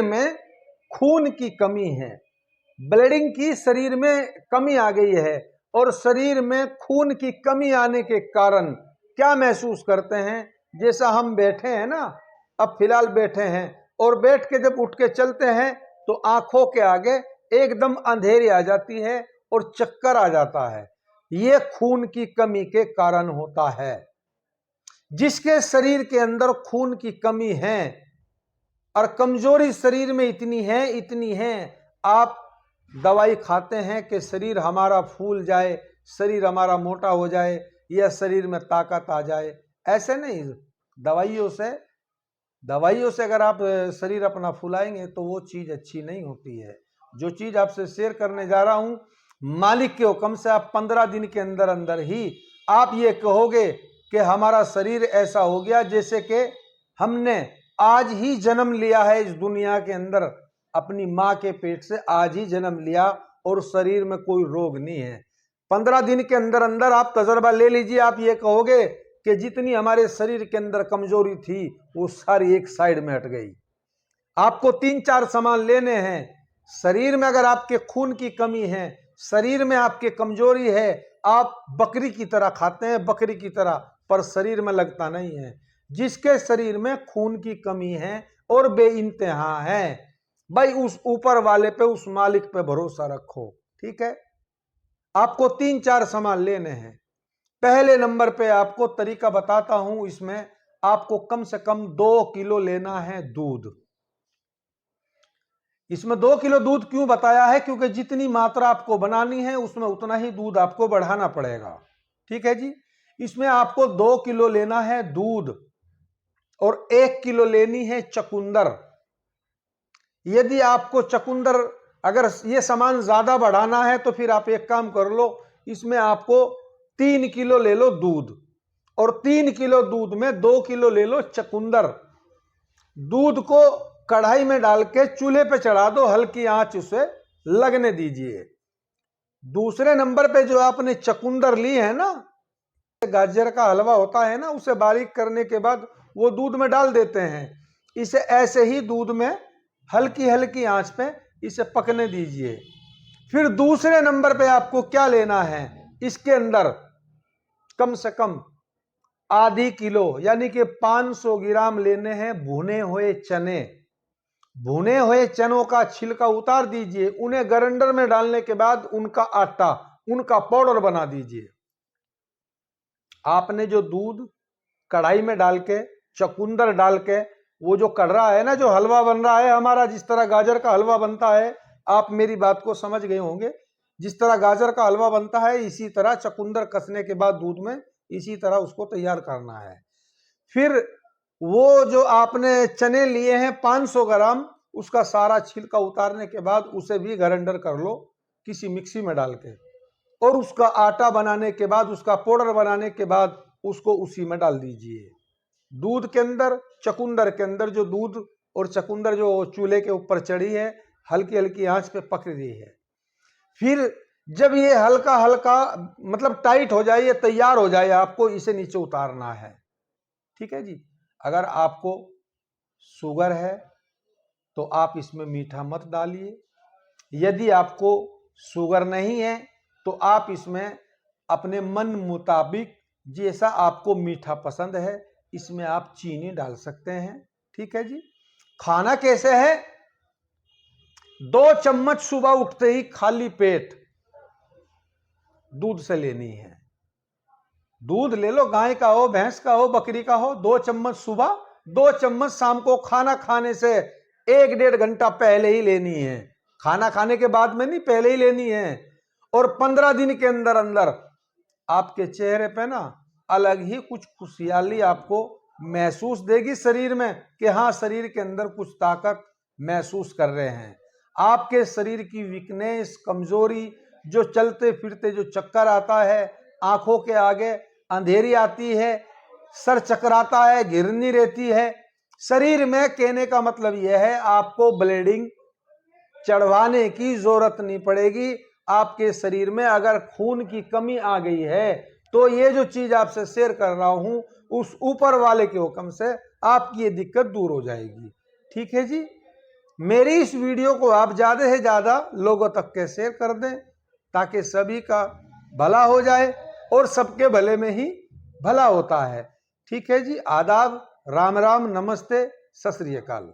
में खून की कमी है, ब्लीडिंग की शरीर में कमी आ गई है और शरीर में खून की कमी आने के कारण क्या महसूस करते हैं, जैसा हम बैठे हैं ना, अब फिलहाल बैठे हैं और बैठ के जब उठ के चलते हैं तो आंखों के आगे एकदम अंधेरी आ जाती है और चक्कर आ जाता है। यह खून की कमी के कारण होता है। जिसके शरीर के अंदर खून की कमी है और कमजोरी शरीर में इतनी है, आप दवाई खाते हैं कि शरीर हमारा फूल जाए, शरीर हमारा मोटा हो जाए या शरीर में ताकत आ जाए। ऐसे नहीं, दवाइयों से अगर आप शरीर अपना फुलाएंगे तो वो चीज अच्छी नहीं होती है। जो चीज आपसे शेयर करने जा रहा हूं, मालिक के हुक्म से आप 15 दिन के अंदर अंदर ही आप ये कहोगे कि हमारा शरीर ऐसा हो गया जैसे कि हमने आज ही जन्म लिया है इस दुनिया के अंदर, अपनी माँ के पेट से आज ही जन्म लिया और शरीर में कोई रोग नहीं है। 15 दिन के अंदर अंदर आप तजर्बा ले लीजिए, आप ये कहोगे कि जितनी हमारे शरीर के अंदर कमजोरी थी वो सारी एक साइड में हट गई। आपको 3-4 सामान लेने हैं। शरीर में अगर आपके खून की कमी है, शरीर में आपके कमजोरी है, आप बकरी की तरह खाते हैं, बकरी की तरह, पर शरीर में लगता नहीं है। जिसके शरीर में खून की कमी है और बेइंतहा है, भाई उस ऊपर वाले पे, उस मालिक पे भरोसा रखो। ठीक है, आपको 3-4 सामान लेने हैं। पहले नंबर पे आपको तरीका बताता हूं, इसमें आपको कम से कम 2 किलो लेना है दूध। इसमें 2 किलो दूध क्यों बताया है, क्योंकि जितनी मात्रा आपको बनानी है उसमें उतना ही दूध आपको बढ़ाना पड़ेगा। ठीक है जी, इसमें आपको 2 किलो लेना है दूध और 1 किलो लेनी है चकुंदर। यदि आपको चकुंदर, अगर ये सामान ज्यादा बढ़ाना है तो फिर आप एक काम कर लो, इसमें आपको 3 किलो ले लो दूध और 3 किलो दूध में 2 किलो ले लो चकुंदर। दूध को कढ़ाई में डाल के चूल्हे पे चढ़ा दो, हल्की आंच उसे लगने दीजिए। दूसरे नंबर पे जो आपने चकुंदर ली है ना, गाजर का हलवा होता है ना, उसे बारीक करने के बाद वो दूध में डाल देते हैं। इसे ऐसे ही दूध में हल्की हल्की आंच पे इसे पकने दीजिए। फिर दूसरे नंबर पे आपको क्या लेना है, इसके अंदर कम से कम आधी किलो यानी कि 500 ग्राम लेने हैं भुने हुए चने। भुने हुए चनों का छिलका उतार दीजिए, उन्हें ग्राइंडर में डालने के बाद उनका आटा, उनका पाउडर बना दीजिए। आपने जो दूध कढ़ाई में डाल के, चकुंदर डाल के, वो जो कर रहा है ना, जो हलवा बन रहा है हमारा, जिस तरह गाजर का हलवा बनता है, आप मेरी बात को समझ गए होंगे। जिस तरह गाजर का हलवा बनता है इसी तरह चकुंदर कसने के बाद दूध में इसी तरह उसको तैयार करना है। फिर वो जो आपने चने लिए हैं 500 ग्राम, उसका सारा छिलका उतारने के बाद उसे भी ग्राइंडर कर लो किसी मिक्सी में डाल के, और उसका आटा बनाने के बाद, उसका पाउडर बनाने के बाद उसको उसी में डाल दीजिए। दूध के अंदर, चकुंदर के अंदर, जो दूध और चकुंदर जो चूल्हे के ऊपर चढ़ी है, हल्की हल्की आंच पे पक रही है। फिर जब ये हल्का हल्का मतलब टाइट हो जाए, ये तैयार हो जाए, आपको इसे नीचे उतारना है। ठीक है जी, अगर आपको शुगर है तो आप इसमें मीठा मत डालिए। यदि आपको शुगर नहीं है तो आप इसमें अपने मन मुताबिक जैसा आपको मीठा पसंद है इसमें आप चीनी डाल सकते हैं। ठीक है जी, खाना कैसे है, 2 चम्मच सुबह उठते ही खाली पेट दूध से लेनी है। दूध ले लो, गाय का हो, भैंस का हो, बकरी का हो, 2 चम्मच सुबह, 2 चम्मच शाम को, खाना खाने से 1-1.5 घंटा पहले ही लेनी है। खाना खाने के बाद में नहीं, पहले ही लेनी है। और 15 दिन के अंदर अंदर आपके चेहरे पे ना अलग ही कुछ खुशहाली आपको महसूस देगी शरीर में, कि हाँ शरीर के अंदर कुछ ताकत महसूस कर रहे हैं। आपके शरीर की वीकनेस, कमजोरी, जो चलते फिरते जो चक्कर आता है, आंखों के आगे अंधेरी आती है, सर चकराता है, घिरनी रहती है शरीर में, कहने का मतलब यह है आपको ब्लीडिंग चढ़वाने की जरूरत नहीं पड़ेगी। आपके शरीर में अगर खून की कमी आ गई है तो ये जो चीज आपसे शेयर कर रहा हूं, उस ऊपर वाले के हुक्म से आपकी ये दिक्कत दूर हो जाएगी। ठीक है जी, मेरी इस वीडियो को आप ज़्यादा से ज़्यादा लोगों तक के शेयर कर दें ताकि सभी का भला हो जाए और सबके भले में ही भला होता है। ठीक है जी, आदाब, राम राम, नमस्ते, सत श्री अकाल।